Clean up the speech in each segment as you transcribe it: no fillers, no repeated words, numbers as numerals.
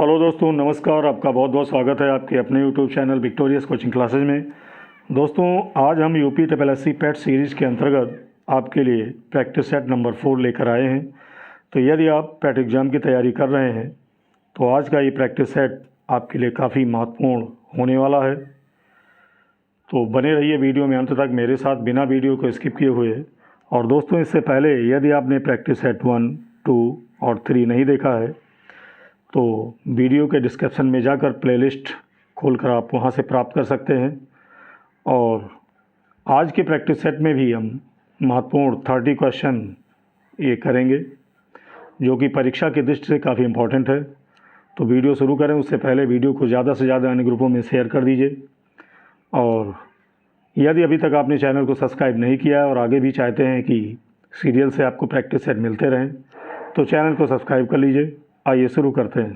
Hello दोस्तों, नमस्कार। आपका बहुत बहुत स्वागत है आपके अपने YouTube channel victorious coaching classes में। दोस्तों, आज हम यूपी SSC पैट सीरीज़ के अंतर्गत आपके लिए प्रैक्टिस सेट नंबर 4 लेकर आए हैं। तो यदि आप पैट एग्ज़ाम की तैयारी कर रहे हैं तो आज का ये प्रैक्टिस सेट आपके लिए काफ़ी महत्वपूर्ण होने वाला है। तो बने रहिए वीडियो में अंत तक मेरे साथ, बिना वीडियो को स्किप किए हुए। और दोस्तों, इससे पहले यदि आपने प्रैक्टिस सेट 1, 2 और 3 नहीं देखा है तो वीडियो के डिस्क्रिप्शन में जाकर प्लेलिस्ट खोलकर आप वहां से प्राप्त कर सकते हैं। और आज के प्रैक्टिस सेट में भी हम महत्वपूर्ण 30 क्वेश्चन ये करेंगे जो कि परीक्षा की दृष्टि से काफ़ी इम्पोर्टेंट है। तो वीडियो शुरू करें उससे पहले वीडियो को ज़्यादा से ज़्यादा अन्य ग्रुपों में शेयर कर दीजिए। और यदि अभी तक आपने चैनल को सब्सक्राइब नहीं किया है और आगे भी चाहते हैं कि सीरियल से आपको प्रैक्टिस सेट मिलते रहें तो चैनल को सब्सक्राइब कर लीजिए। आइए शुरू करते हैं।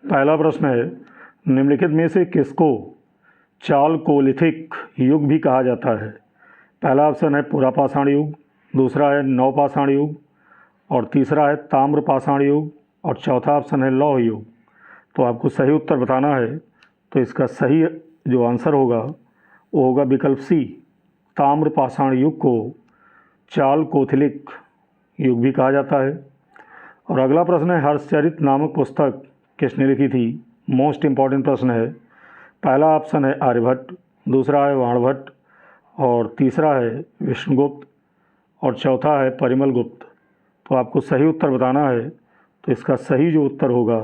पहला प्रश्न है, निम्नलिखित में से किसको चालकोलिथिक युग भी कहा जाता है? पहला ऑप्शन है पुरापाषाण युग, दूसरा है नवपाषाण युग, और तीसरा है ताम्रपाषाण युग, और चौथा ऑप्शन है लौह युग। तो आपको सही उत्तर बताना है। तो इसका सही जो आंसर होगा वो होगा विकल्प सी, ताम्रपाषाण युग को चालकोलिथिक युग भी कहा जाता है। और अगला प्रश्न है, हर्षचरित नामक पुस्तक किसने लिखी थी? मोस्ट इम्पॉर्टेंट प्रश्न है। पहला ऑप्शन है आर्यभट्ट, दूसरा है बाणभट्ट, और तीसरा है विष्णुगुप्त, और चौथा है परिमल गुप्त। तो आपको सही उत्तर बताना है। तो इसका सही जो उत्तर होगा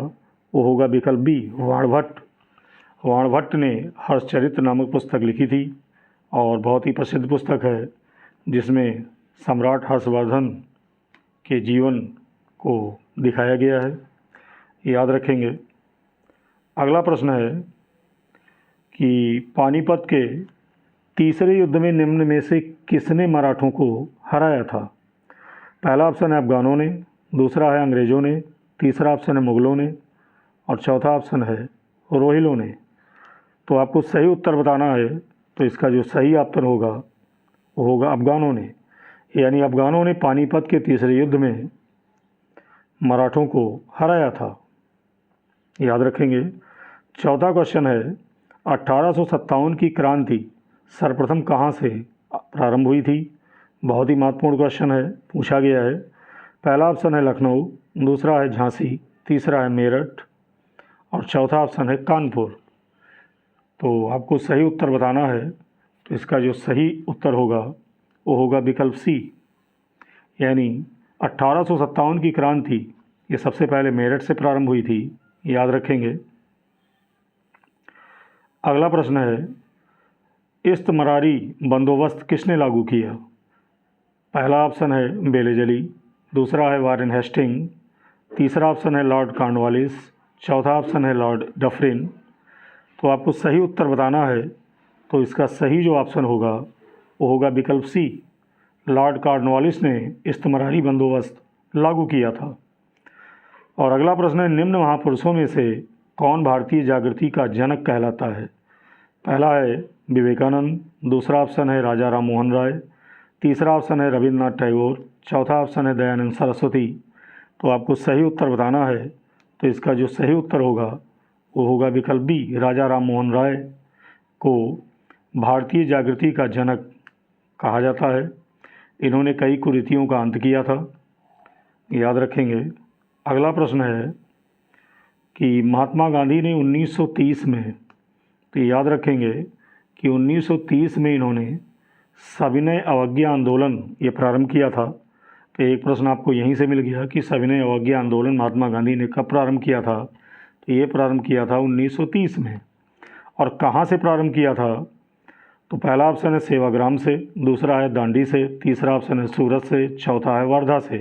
वो होगा विकल्प बी, बाणभट्ट। बाणभट्ट ने हर्षचरित नामक पुस्तक लिखी थी और बहुत ही प्रसिद्ध पुस्तक है जिसमें सम्राट हर्षवर्धन के जीवन को दिखाया गया है, याद रखेंगे। अगला प्रश्न है कि पानीपत के तीसरे युद्ध में निम्न में से किसने मराठों को हराया था? पहला ऑप्शन है अफगानों ने, दूसरा है अंग्रेज़ों ने, तीसरा ऑप्शन है मुग़लों ने, और चौथा ऑप्शन है रोहिलों ने। तो आपको सही उत्तर बताना है। तो इसका जो सही ऑप्शन होगा वो होगा अफगानों ने, यानी अफगानों ने पानीपत के तीसरे युद्ध में मराठों को हराया था, याद रखेंगे। चौथा क्वेश्चन है, 1857 की क्रांति सर्वप्रथम कहाँ से प्रारंभ हुई थी? बहुत ही महत्वपूर्ण क्वेश्चन है, पूछा गया है। पहला ऑप्शन है लखनऊ, दूसरा है झांसी, तीसरा है मेरठ, और चौथा ऑप्शन है कानपुर। तो आपको सही उत्तर बताना है। तो इसका जो सही उत्तर होगा वो होगा विकल्प सी, यानी 1857 की क्रांति ये सबसे पहले मेरठ से प्रारंभ हुई थी, याद रखेंगे। अगला प्रश्न है, इस्तमरारी बंदोबस्त किसने लागू किया? पहला ऑप्शन है बेलेजली, दूसरा है वारेन हेस्टिंग, तीसरा ऑप्शन है लॉर्ड कॉर्नवालिस, चौथा ऑप्शन है लॉर्ड डफरिन। तो आपको सही उत्तर बताना है। तो इसका सही जो ऑप्शन होगा वो होगा विकल्प सी, लॉर्ड कॉर्नवालिस ने इस्तमरारी बंदोबस्त लागू किया था। और अगला प्रश्न है, निम्न महापुरुषों में से कौन भारतीय जागृति का जनक कहलाता है? पहला है विवेकानंद, दूसरा ऑप्शन है राजा राम मोहन राय, तीसरा ऑप्शन है रविंद्रनाथ टैगोर, चौथा ऑप्शन है दयानंद सरस्वती। तो आपको सही उत्तर बताना है। तो इसका जो सही उत्तर होगा वो होगा विकल्प बी, राजा राम मोहन राय को भारतीय जागृति का जनक कहा जाता है। इन्होंने कई कुरीतियों का अंत किया था, याद रखेंगे। अगला प्रश्न है कि महात्मा गांधी ने 1930 में, तो याद रखेंगे कि 1930 में इन्होंने सविनय अवज्ञा आंदोलन ये प्रारंभ किया था। तो एक प्रश्न आपको यहीं से मिल गया कि सविनय अवज्ञा आंदोलन महात्मा गांधी ने कब प्रारंभ किया था? तो ये प्रारंभ किया था 1930 में। और कहाँ से प्रारंभ किया था? तो पहला ऑप्शन है सेवाग्राम से, दूसरा है दांडी से, तीसरा ऑप्शन है सूरत से, चौथा है वर्धा से।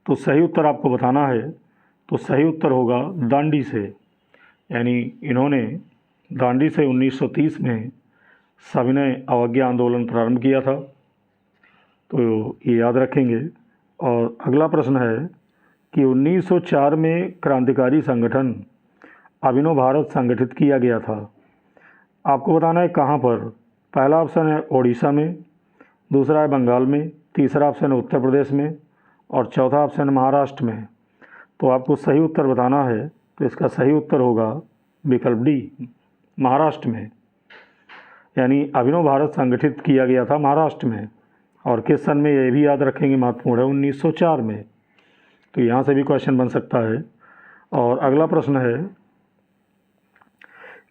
तो सही उत्तर आपको बताना है। तो सही उत्तर होगा दांडी से, यानी इन्होंने दांडी से 1930 में सविनय अवज्ञा आंदोलन प्रारंभ किया था। तो ये याद रखेंगे। और अगला प्रश्न है कि 1904 में क्रांतिकारी संगठन अभिनव भारत संगठित किया गया था। आपको बताना है कहाँ पर। पहला ऑप्शन है ओडिशा में, दूसरा है बंगाल में, तीसरा ऑप्शन है उत्तर प्रदेश में, और चौथा ऑप्शन है महाराष्ट्र में। तो आपको सही उत्तर बताना है, तो इसका सही उत्तर होगा विकल्प डी, महाराष्ट्र में। यानी अभिनव भारत संगठित किया गया था महाराष्ट्र में। और किस सन में, ये भी याद रखेंगे, महत्वपूर्ण है, 1904 में। तो यहाँ से भी क्वेश्चन बन सकता है। और अगला प्रश्न है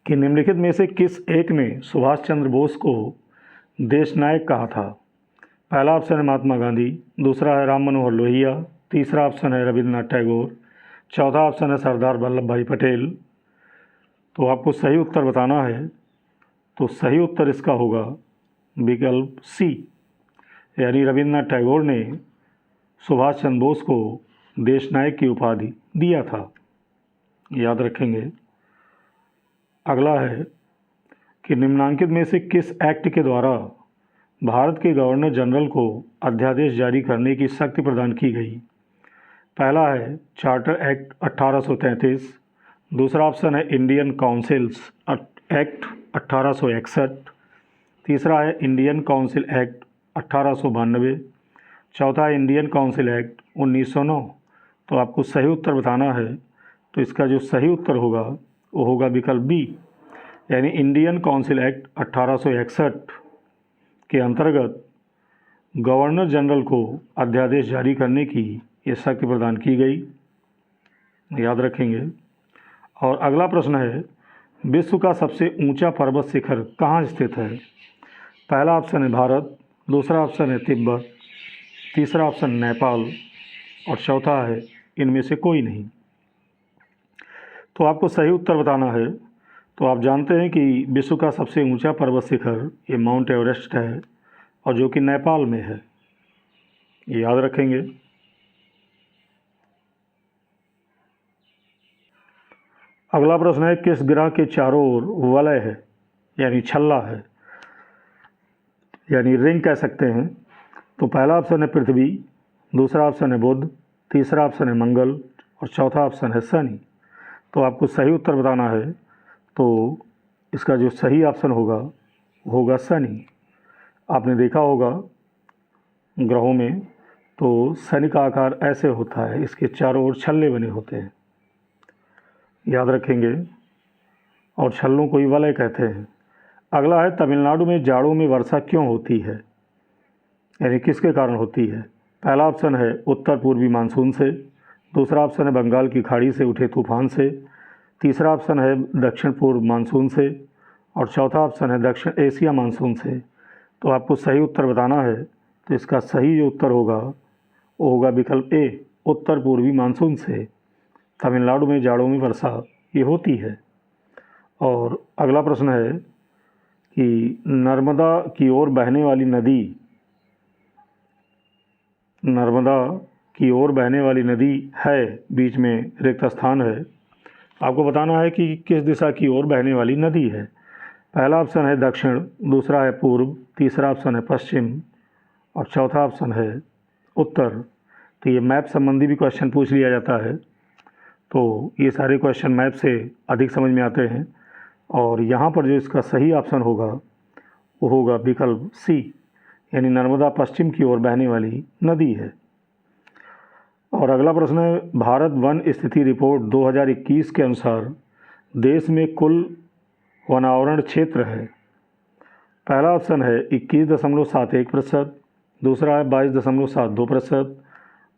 कि निम्नलिखित में से किस एक ने सुभाष चंद्र बोस को देश नायक कहा था? पहला ऑप्शन है महात्मा गांधी, दूसरा है राम मनोहर लोहिया, तीसरा ऑप्शन है रविंद्रनाथ टैगोर, चौथा ऑप्शन है सरदार वल्लभ भाई पटेल। तो आपको सही उत्तर बताना है, तो सही उत्तर इसका होगा विकल्प सी, यानी रविंद्रनाथ टैगोर ने सुभाष चंद्र बोस को देश नायक की उपाधि दिया था, याद रखेंगे। अगला है कि निम्नांकित में से किस एक्ट के द्वारा भारत के गवर्नर जनरल को अध्यादेश जारी करने की शक्ति प्रदान की गई? पहला है चार्टर एक्ट 1833, दूसरा ऑप्शन है इंडियन काउंसिल्स एक्ट 1861, तीसरा है इंडियन काउंसिल एक्ट 1892, चौथा है इंडियन काउंसिल एक्ट 1909। तो आपको सही उत्तर बताना है, तो इसका जो सही उत्तर होगा वो होगा विकल्प बी, यानी इंडियन काउंसिल एक्ट 1861 के अंतर्गत गवर्नर जनरल को अध्यादेश जारी करने की ये शक्ति प्रदान की गई, याद रखेंगे। और अगला प्रश्न है, विश्व का सबसे ऊंचा पर्वत शिखर कहाँ स्थित है? पहला ऑप्शन है भारत, दूसरा ऑप्शन है तिब्बत, तीसरा ऑप्शन नेपाल और चौथा है इनमें से कोई नहीं। तो आपको सही उत्तर बताना है। तो आप जानते हैं कि विश्व का सबसे ऊंचा पर्वत शिखर ये माउंट एवरेस्ट है, और जो कि नेपाल में है, ये याद रखेंगे। अगला प्रश्न है, किस ग्रह के चारों ओर वलय है, यानी छल्ला है, यानी रिंग कह सकते हैं? तो पहला ऑप्शन है पृथ्वी, दूसरा ऑप्शन है बुध, तीसरा ऑप्शन है मंगल और चौथा ऑप्शन है शनि। तो आपको सही उत्तर बताना है, तो इसका जो सही ऑप्शन होगा शनि। आपने देखा होगा ग्रहों में तो शनि का आकार ऐसे होता है, इसके चारों ओर छल्ले बने होते हैं, याद रखेंगे। और छल्लों को ही वलय कहते हैं। अगला है, तमिलनाडु में जाड़ों में वर्षा क्यों होती है, यानी किसके कारण होती है? पहला ऑप्शन है उत्तर पूर्वी मानसून से, दूसरा ऑप्शन है बंगाल की खाड़ी से उठे तूफान से, तीसरा ऑप्शन है दक्षिण पूर्व मानसून से और चौथा ऑप्शन है दक्षिण एशिया मानसून से। तो आपको सही उत्तर बताना है, तो इसका सही जो उत्तर होगा वो होगा विकल्प ए, उत्तर पूर्वी मानसून से तमिलनाडु में जाड़ों में वर्षा ये होती है। और अगला प्रश्न है कि नर्मदा की ओर बहने वाली नदी है, बीच में रिक्त स्थान है। आपको बताना है कि किस दिशा की ओर बहने वाली नदी है। पहला ऑप्शन है दक्षिण, दूसरा है पूर्व, तीसरा ऑप्शन है पश्चिम और चौथा ऑप्शन है उत्तर। तो ये मैप संबंधी भी क्वेश्चन पूछ लिया जाता है, तो ये सारे क्वेश्चन मैप से अधिक समझ में आते हैं। और यहाँ पर जो इसका सही ऑप्शन होगा वो होगा विकल्प सी, यानी नर्मदा पश्चिम की ओर बहने वाली नदी है। और अगला प्रश्न है, भारत वन स्थिति रिपोर्ट 2021 के अनुसार देश में कुल वनावरण क्षेत्र है। पहला ऑप्शन है 21.71%, दूसरा है 22.72%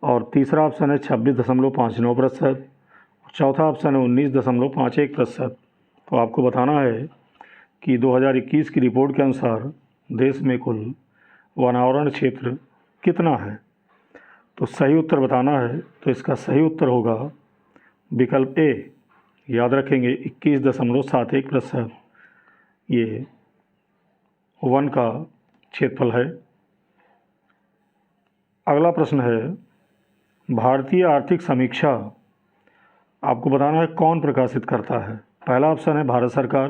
और तीसरा ऑप्शन है 26.59%, चौथा ऑप्शन है 19.51%। तो आपको बताना है कि 2021 की रिपोर्ट के अनुसार देश में कुल वनावरण क्षेत्र कितना है। तो सही उत्तर बताना है, तो इसका सही उत्तर होगा विकल्प ए, याद रखेंगे 21.71% ये वन का क्षेत्रफल है। अगला प्रश्न है, भारतीय आर्थिक समीक्षा आपको बताना है कौन प्रकाशित करता है। पहला ऑप्शन है भारत सरकार,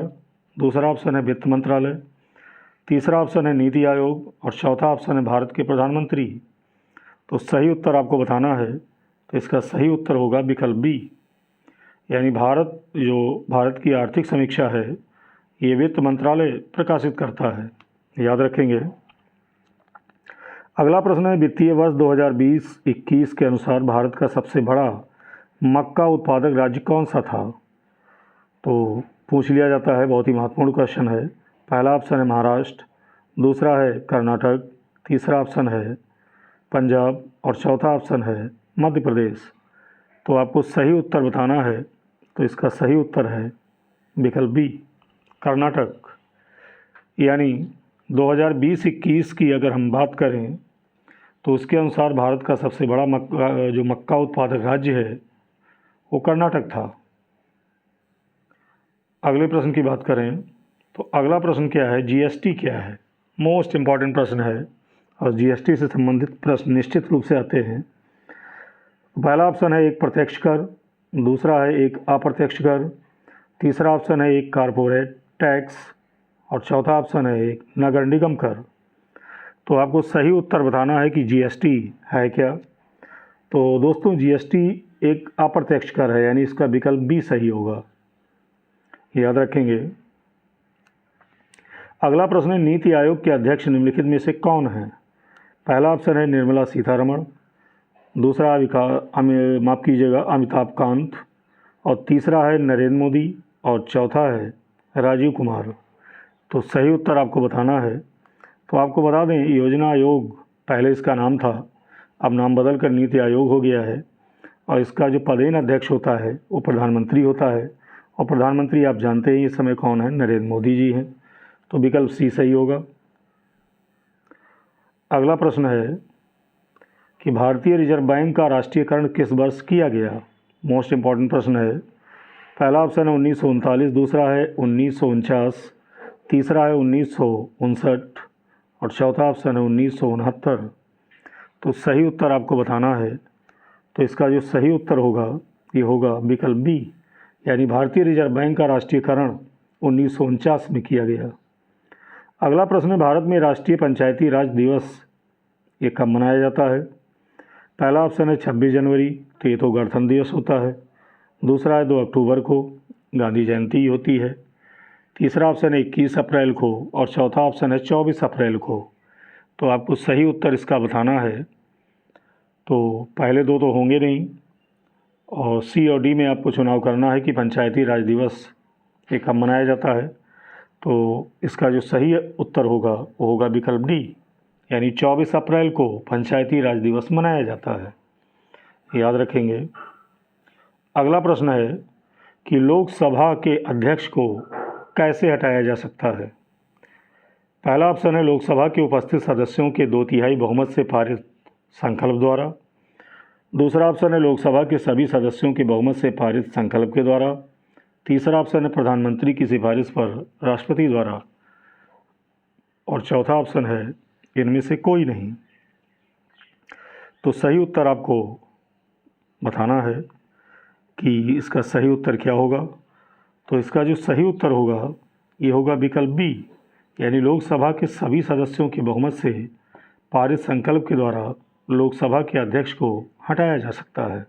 दूसरा ऑप्शन है वित्त मंत्रालय, तीसरा ऑप्शन है नीति आयोग और चौथा ऑप्शन है भारत के प्रधानमंत्री। तो सही उत्तर आपको बताना है, तो इसका सही उत्तर होगा विकल्प बी, यानी भारत की आर्थिक समीक्षा है ये वित्त मंत्रालय प्रकाशित करता है, याद रखेंगे। अगला प्रश्न है, वित्तीय वर्ष 2020-21 के अनुसार भारत का सबसे बड़ा मक्का उत्पादक राज्य कौन सा था? तो पूछ लिया जाता है, बहुत ही महत्वपूर्ण क्वेश्चन है। पहला ऑप्शन है महाराष्ट्र, दूसरा है कर्नाटक, तीसरा ऑप्शन है पंजाब और चौथा ऑप्शन है मध्य प्रदेश। तो आपको सही उत्तर बताना है, तो इसका सही उत्तर है विकल्प बी, कर्नाटक। यानी 2020-21 की अगर हम बात करें तो उसके अनुसार भारत का सबसे बड़ा मक्का उत्पादक राज्य है वो कर्नाटक था। अगले प्रश्न की बात करें तो अगला प्रश्न क्या है, जीएसटी क्या है? मोस्ट इम्पॉर्टेंट प्रश्न है और जीएसटी से संबंधित प्रश्न निश्चित रूप से आते हैं। पहला ऑप्शन है एक प्रत्यक्ष कर, दूसरा है एक अप्रत्यक्ष कर, तीसरा ऑप्शन है एक कारपोरेट टैक्स और चौथा ऑप्शन है एक नगर निगम कर। तो आपको सही उत्तर बताना है कि जीएसटी है क्या। तो दोस्तों जीएसटी एक अप्रत्यक्ष कर है, यानी इसका विकल्प बी सही होगा, याद रखेंगे। अगला प्रश्न है, नीति आयोग के अध्यक्ष निम्नलिखित में से कौन है? पहला ऑप्शन है निर्मला सीतारमण, दूसरा माफ़ कीजिएगा अमिताभ कांत और तीसरा है नरेंद्र मोदी और चौथा है राजीव कुमार। तो सही उत्तर आपको बताना है। तो आपको बता दें, योजना आयोग पहले इसका नाम था, अब नाम बदल कर नीति आयोग हो गया है और इसका जो पदेन अध्यक्ष होता है वो प्रधानमंत्री होता है और प्रधानमंत्री आप जानते हैं इस समय कौन है, नरेंद्र मोदी जी हैं। तो विकल्प सी सही होगा। अगला प्रश्न है कि भारतीय रिजर्व बैंक का राष्ट्रीयकरण किस वर्ष किया गया? मोस्ट इम्पॉर्टेंट प्रश्न है। पहला ऑप्शन है 1939, दूसरा है 1949, तीसरा है 1959 और चौथा ऑप्शन है 1969। तो सही उत्तर आपको बताना है, तो इसका जो सही उत्तर होगा ये होगा विकल्प बी, यानी भारतीय रिजर्व बैंक का राष्ट्रीयकरण 1949 में किया गया। अगला प्रश्न है, भारत में राष्ट्रीय पंचायती राज दिवस ये कब मनाया जाता है? पहला ऑप्शन है 26 जनवरी, तो ये तो गणतंत्र दिवस होता है। दूसरा है 2 अक्टूबर को, गांधी जयंती होती है। तीसरा ऑप्शन है 21 अप्रैल को और चौथा ऑप्शन है 24 अप्रैल को। तो आपको सही उत्तर इसका बताना है। तो पहले दो तो होंगे नहीं और सी और डी में आपको चुनाव करना है कि पंचायती राज दिवस ये कब मनाया जाता है। तो इसका जो सही उत्तर होगा वो होगा विकल्प डी, यानी 24 अप्रैल को पंचायती राज दिवस मनाया जाता है, याद रखेंगे। अगला प्रश्न है कि लोकसभा के अध्यक्ष को कैसे हटाया जा सकता है? पहला ऑप्शन है लोकसभा के उपस्थित सदस्यों के 2/3 बहुमत से पारित संकल्प द्वारा, दूसरा ऑप्शन है लोकसभा के सभी सदस्यों के बहुमत से पारित संकल्प के द्वारा, तीसरा ऑप्शन है प्रधानमंत्री की सिफारिश पर राष्ट्रपति द्वारा और चौथा ऑप्शन है इनमें से कोई नहीं। तो सही उत्तर आपको बताना है कि इसका सही उत्तर क्या होगा। तो इसका जो सही उत्तर होगा ये होगा विकल्प बी, यानी लोकसभा के सभी सदस्यों के बहुमत से पारित संकल्प के द्वारा लोकसभा के अध्यक्ष को हटाया जा सकता है।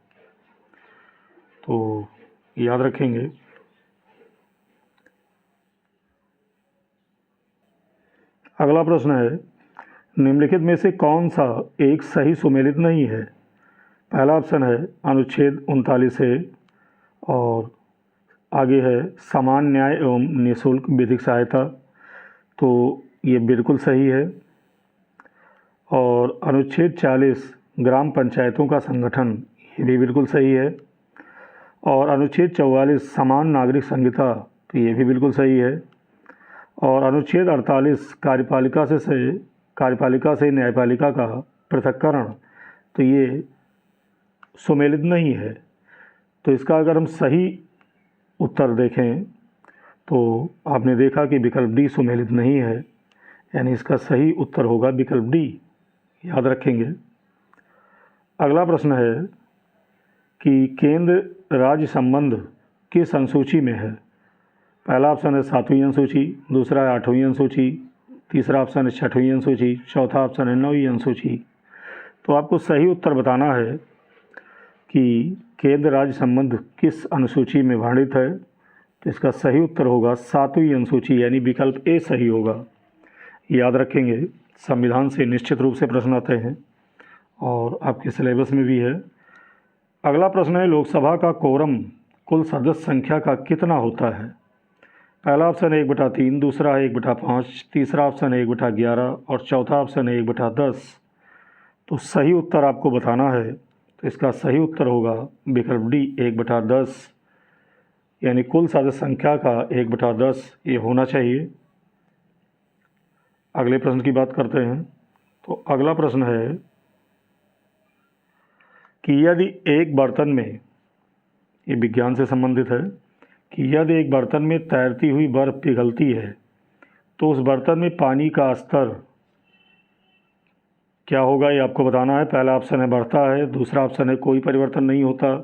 तो याद रखेंगे। अगला प्रश्न है, निम्नलिखित में से कौन सा एक सही सुमेलित नहीं है? पहला ऑप्शन है अनुच्छेद 39 है और आगे है समान न्याय एवं निःशुल्क विधिक सहायता, तो ये बिल्कुल सही है। और अनुच्छेद 40 ग्राम पंचायतों का संगठन, ये भी बिल्कुल सही है। और अनुच्छेद 44 समान नागरिक संहिता, तो ये भी बिल्कुल सही है। और अनुच्छेद 48 कार्यपालिका से न्यायपालिका का पृथक्करण, तो ये सुमेलित नहीं है। तो इसका अगर हम सही उत्तर देखें तो आपने देखा कि विकल्प डी सुमेलित नहीं है, यानी इसका सही उत्तर होगा विकल्प डी, याद रखेंगे। अगला प्रश्न है कि केंद्र राज्य संबंध किस अनुसूची में है? पहला ऑप्शन है 7वीं अनुसूची, दूसरा है 8वीं अनुसूची, तीसरा ऑप्शन है 6वीं अनुसूची, चौथा ऑप्शन है 9वीं अनुसूची। तो आपको सही उत्तर बताना है कि केंद्र राज्य संबंध किस अनुसूची में वर्णित है। तो इसका सही उत्तर होगा 7वीं अनुसूची, यानी विकल्प ए सही होगा, याद रखेंगे। संविधान से निश्चित रूप से प्रश्न आते हैं और आपके सिलेबस में भी है। अगला प्रश्न है, लोकसभा का कोरम कुल सदस्य संख्या का कितना होता है? पहला ऑप्शन है 1/3, दूसरा है 1/5, तीसरा ऑप्शन है 1/11 और चौथा ऑप्शन है 1/10। तो सही उत्तर आपको बताना है, तो इसका सही उत्तर होगा विकल्प डी 1/10, यानी कुल सदस्य संख्या का 1/10 ये होना चाहिए। अगले प्रश्न की बात करते हैं। तो अगला प्रश्न है कि यदि एक बर्तन में, ये विज्ञान से संबंधित है, कि यदि एक बर्तन में तैरती हुई बर्फ़ पिघलती है तो उस बर्तन में पानी का स्तर क्या होगा, ये आपको बताना है। पहला ऑप्शन है बढ़ता है, दूसरा ऑप्शन है कोई परिवर्तन नहीं होता,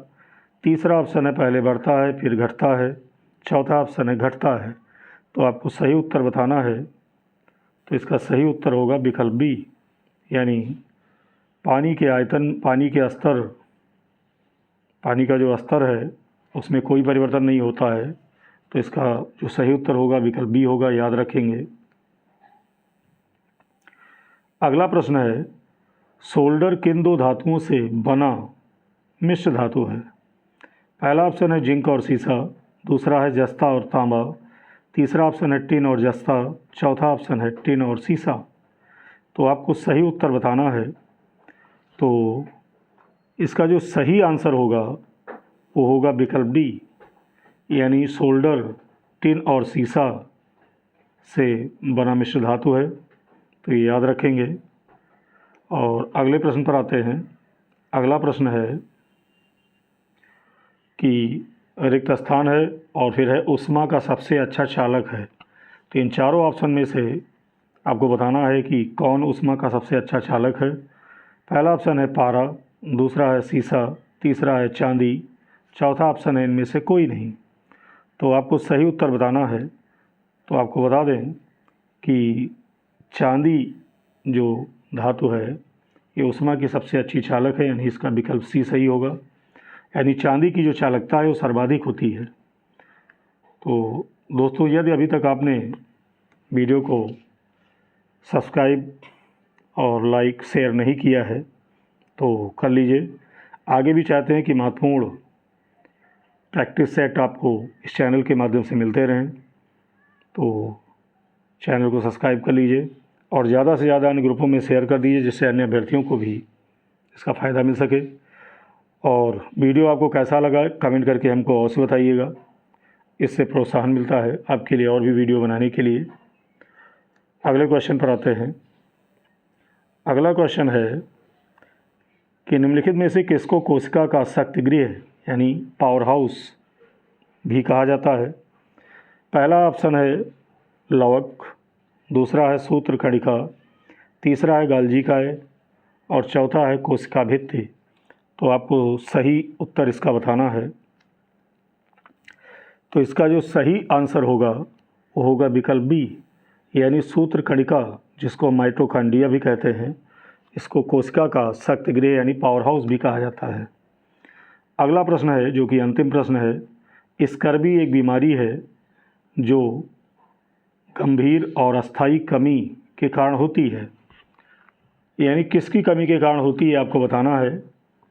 तीसरा ऑप्शन है पहले बढ़ता है फिर घटता है, चौथा ऑप्शन है घटता है। तो आपको सही उत्तर बताना है, तो इसका सही उत्तर होगा विकल्प बी, यानी पानी के आयतन, पानी के स्तर, पानी का जो स्तर है उसमें कोई परिवर्तन नहीं होता है। तो इसका जो सही उत्तर होगा विकल्प बी होगा, याद रखेंगे। अगला प्रश्न है, सोल्डर किन दो धातुओं से बना मिश्र धातु है? पहला ऑप्शन है जिंक और सीसा, दूसरा है जस्ता और तांबा, तीसरा ऑप्शन है टिन और जस्ता, चौथा ऑप्शन है टिन और सीसा। तो आपको सही उत्तर बताना है, तो इसका जो सही आंसर होगा वो होगा विकल्प डी, यानी सोल्डर टिन और सीसा से बना मिश्र धातु है। तो ये याद रखेंगे। और अगले प्रश्न पर आते हैं। अगला प्रश्न है कि रिक्त स्थान है और फिर है ऊष्मा का सबसे अच्छा चालक है। तो इन चारों ऑप्शन में से आपको बताना है कि कौन ऊष्मा का सबसे अच्छा चालक है। पहला ऑप्शन है पारा, दूसरा है सीसा, तीसरा है चांदी, चौथा ऑप्शन है इनमें से कोई नहीं। तो आपको सही उत्तर बताना है। तो आपको बता दें कि चांदी जो धातु है ये ऊष्मा की सबसे अच्छी चालक है, यानी इसका विकल्प सी सही होगा। यानी चांदी की जो चालकता है वो सर्वाधिक होती है। तो दोस्तों, यदि अभी तक आपने वीडियो को सब्सक्राइब और लाइक शेयर नहीं किया है तो कर लीजिए। आगे भी चाहते हैं कि महत्वपूर्ण प्रैक्टिस सेट आपको इस चैनल के माध्यम से मिलते रहें, तो चैनल को सब्सक्राइब कर लीजिए और ज़्यादा से ज़्यादा अन्य ग्रुपों में शेयर कर दीजिए, जिससे अन्य अभ्यर्थियों को भी इसका फ़ायदा मिल सके। और वीडियो आपको कैसा लगा कमेंट करके हमको अवश्य बताइएगा, इससे प्रोत्साहन मिलता है आपके लिए और भी वीडियो बनाने के लिए। अगले क्वेश्चन पर आते हैं। अगला क्वेश्चन है कि निम्नलिखित में से किसको कोशिका का शक्ति गृह यानी पावर हाउस भी कहा जाता है? पहला ऑप्शन है लवक, दूसरा है सूत्रकणिका, तीसरा है गाल्जिकाय और चौथा है कोशिका भित्ति। तो आपको सही उत्तर इसका बताना है। तो इसका जो सही आंसर होगा वो होगा विकल्प बी, यानी सूत्रकणिका, जिसको माइटोकॉन्ड्रिया भी कहते हैं। इसको कोशिका का शक्ति गृह यानी पावर हाउस भी कहा जाता है। अगला प्रश्न है, जो कि अंतिम प्रश्न है। स्कर्वी एक बीमारी है जो गंभीर और अस्थायी कमी के कारण होती है, यानी किसकी कमी के कारण होती है आपको बताना है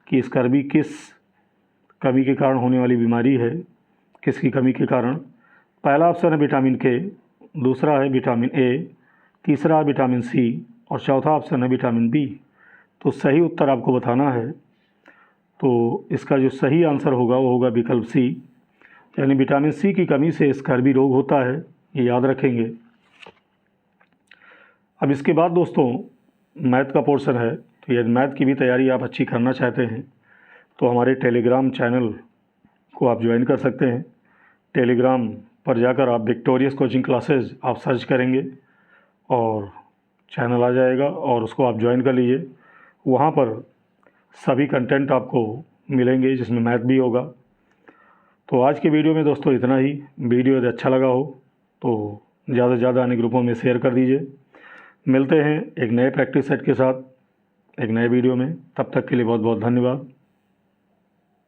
कि स्कर्वी किस कमी के कारण होने वाली बीमारी है, किसकी कमी के कारण। पहला ऑप्शन है विटामिन के, दूसरा है विटामिन ए, तीसरा है विटामिन सी और चौथा ऑप्शन है विटामिन बी। तो सही उत्तर आपको बताना है। तो इसका जो सही आंसर होगा वो होगा विकल्प सी, यानी विटामिन सी की कमी से स्कर्वी रोग होता है, ये याद रखेंगे। अब इसके बाद दोस्तों मैथ का पोर्शन है। तो यदि मैथ की भी तैयारी आप अच्छी करना चाहते हैं तो हमारे टेलीग्राम चैनल को आप ज्वाइन कर सकते हैं। टेलीग्राम पर जाकर आप विक्टोरियस कोचिंग क्लासेज आप सर्च करेंगे और चैनल आ जाएगा और उसको आप ज्वाइन कर लीजिए। वहाँ पर सभी कंटेंट आपको मिलेंगे जिसमें मैथ भी होगा। तो आज के वीडियो में दोस्तों इतना ही। वीडियो यदि अच्छा लगा हो तो ज़्यादा से ज़्यादा अन्य ग्रुपों में शेयर कर दीजिए। मिलते हैं एक नए प्रैक्टिस सेट के साथ एक नए वीडियो में। तब तक के लिए बहुत बहुत धन्यवाद।